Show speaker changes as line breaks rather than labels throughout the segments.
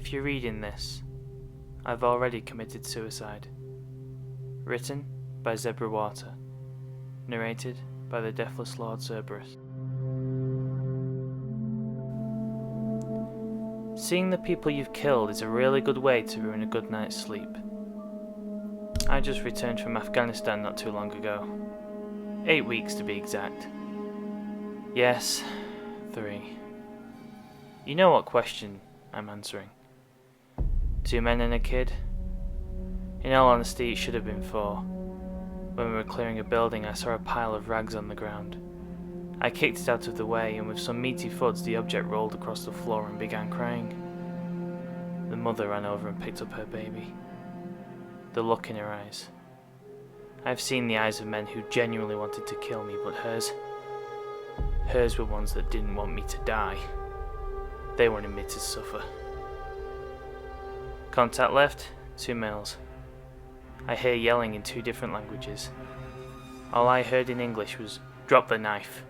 If you're reading this, I've already committed suicide. Written by Zebra Water. Narrated by the Deathless Lord Cerberus. Seeing the people you've killed is a really good way to ruin a good night's sleep. I just returned from Afghanistan not too long ago. 8 weeks to be exact. Yes, 3. You know what question I'm answering. 2 men and a kid? In all honesty, it should have been 4. When we were clearing a building, I saw a pile of rags on the ground. I kicked it out of the way, and with some meaty thuds, the object rolled across the floor and began crying. The mother ran over and picked up her baby. The look in her eyes. I've seen the eyes of men who genuinely wanted to kill me, but hers were ones that didn't want me to die. They wanted me to suffer. Contact left, 2 males. I hear yelling in 2 different languages. All I heard in English was, "Drop the knife."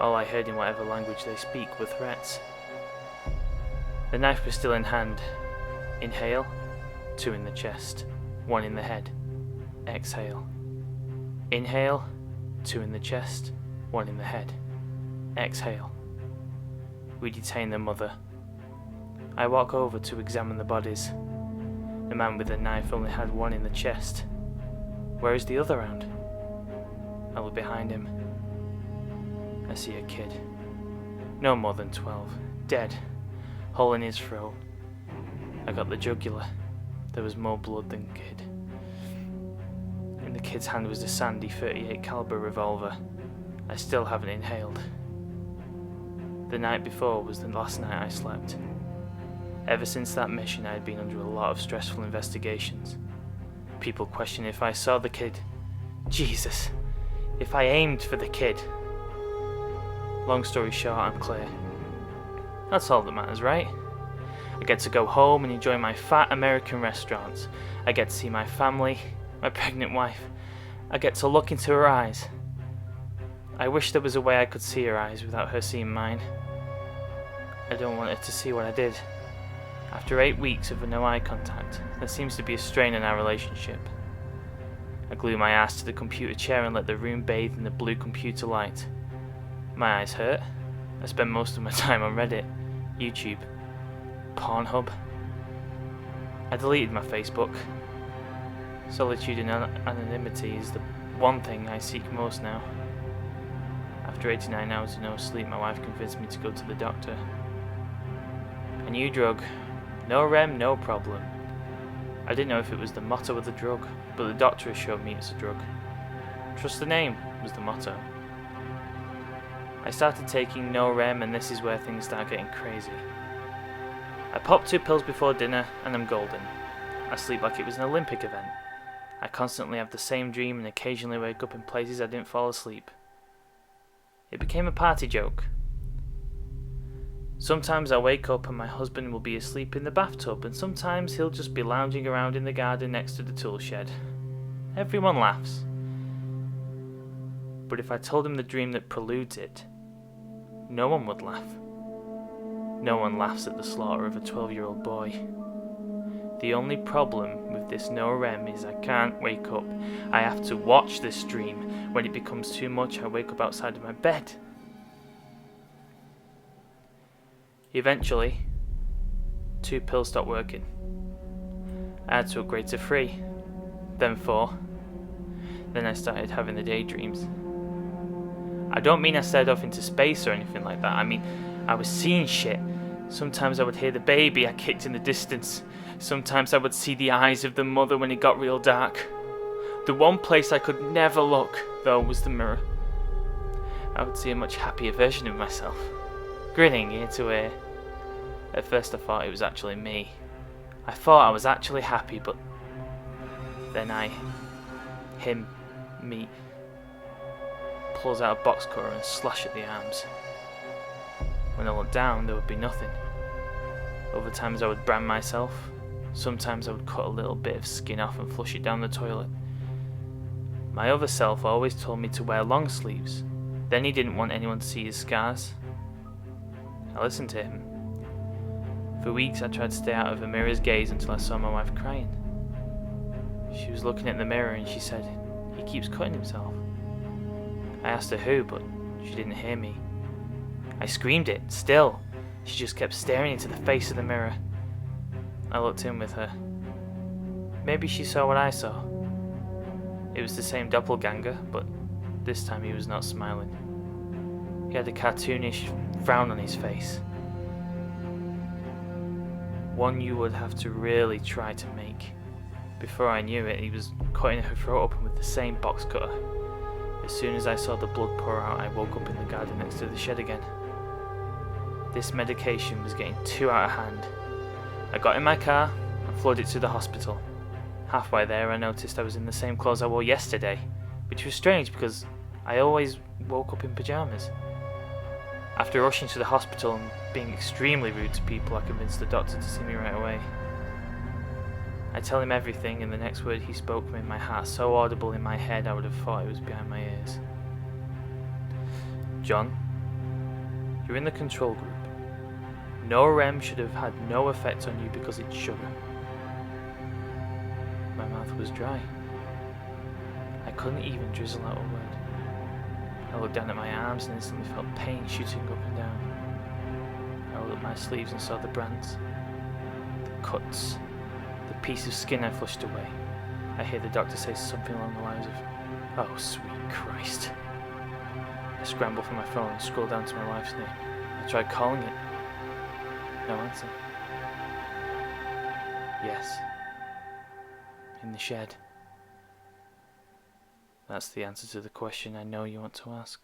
All I heard in whatever language they speak were threats. The knife was still in hand. Inhale, 2 in the chest, 1 in the head. Exhale. Inhale, 2 in the chest, 1 in the head. Exhale. We detain the mother. I walk over to examine the bodies. The man with the knife only had 1 in the chest. Where is the other round? I look behind him. I see a kid. No more than 12. Dead. Hole in his throat. I got the jugular. There was more blood than kid. In the kid's hand was a sandy .38 caliber revolver. I still haven't inhaled. The night before was the last night I slept. Ever since that mission, I had been under a lot of stressful investigations. People question if I saw the kid. Jesus, if I aimed for the kid. Long story short, I'm clear. That's all that matters, right? I get to go home and enjoy my fat American restaurants. I get to see my family, my pregnant wife. I get to look into her eyes. I wish there was a way I could see her eyes without her seeing mine. I don't want her to see what I did. After 8 weeks of no eye contact, there seems to be a strain in our relationship. I glue my ass to the computer chair and let the room bathe in the blue computer light. My eyes hurt. I spend most of my time on Reddit, YouTube, Pornhub. I deleted my Facebook. Solitude and anonymity is the one thing I seek most now. After 89 hours of no sleep, my wife convinced me to go to the doctor. A new drug. No REM, no problem. I didn't know if it was the motto of the drug, but the doctor assured me it's a drug. Trust the name was the motto. I started taking no REM, and this is where things start getting crazy. I pop 2 pills before dinner and I'm golden. I sleep like it was an Olympic event. I constantly have the same dream and occasionally wake up in places I didn't fall asleep. It became a party joke. Sometimes I wake up and my husband will be asleep in the bathtub, and sometimes he'll just be lounging around in the garden next to the tool shed. Everyone laughs. But if I told him the dream that preludes it, no one would laugh. No one laughs at the slaughter of a 12-year-old boy. The only problem with this no REM is I can't wake up. I have to watch this dream. When it becomes too much, I wake up outside of my bed. Eventually, 2 pills stopped working. I had to upgrade to 3, then 4. Then I started having the daydreams. I don't mean I stared off into space or anything like that. I mean, I was seeing shit. Sometimes I would hear the baby I kicked in the distance. Sometimes I would see the eyes of the mother when it got real dark. The one place I could never look, though, was the mirror. I would see a much happier version of myself, grinning ear to ear. At first I thought it was actually me. I thought I was actually happy, but then me, pulls out a box cutter and slash at the arms. When I looked down, there would be nothing. Other times I would brand myself. Sometimes I would cut a little bit of skin off and flush it down the toilet. My other self always told me to wear long sleeves. Then he didn't want anyone to see his scars. I listened to him. For weeks I tried to stay out of Amira's gaze until I saw my wife crying. She was looking at the mirror and she said, "He keeps cutting himself." I asked her who, but she didn't hear me. I screamed it, still. She just kept staring into the face of the mirror. I looked in with her. Maybe she saw what I saw. It was the same doppelganger, but this time he was not smiling. He had a cartoonish frown on his face. One you would have to really try to make. Before I knew it, he was cutting her throat open with the same box cutter. As soon as I saw the blood pour out, I woke up in the garden next to the shed again. This medication was getting too out of hand. I got in my car and floored it to the hospital. Halfway there, I noticed I was in the same clothes I wore yesterday, which was strange because I always woke up in pyjamas. After rushing to the hospital and being extremely rude to people, I convinced the doctor to see me right away. I tell him everything, and the next word he spoke made my heart so audible in my head I would have thought it was behind my ears. "John, you're in the control group. No REM should have had no effect on you because it's sugar." My mouth was dry. I couldn't even drizzle out a word. I looked down at my arms and instantly felt pain shooting up and down. I rolled up my sleeves and saw the brands, the cuts, the piece of skin I flushed away. I hear the doctor say something along the lines of, "Oh, sweet Christ." I scrambled for my phone and scrolled down to my wife's name. I tried calling it. No answer. Yes. In the shed. That's the answer to the question I know you want to ask.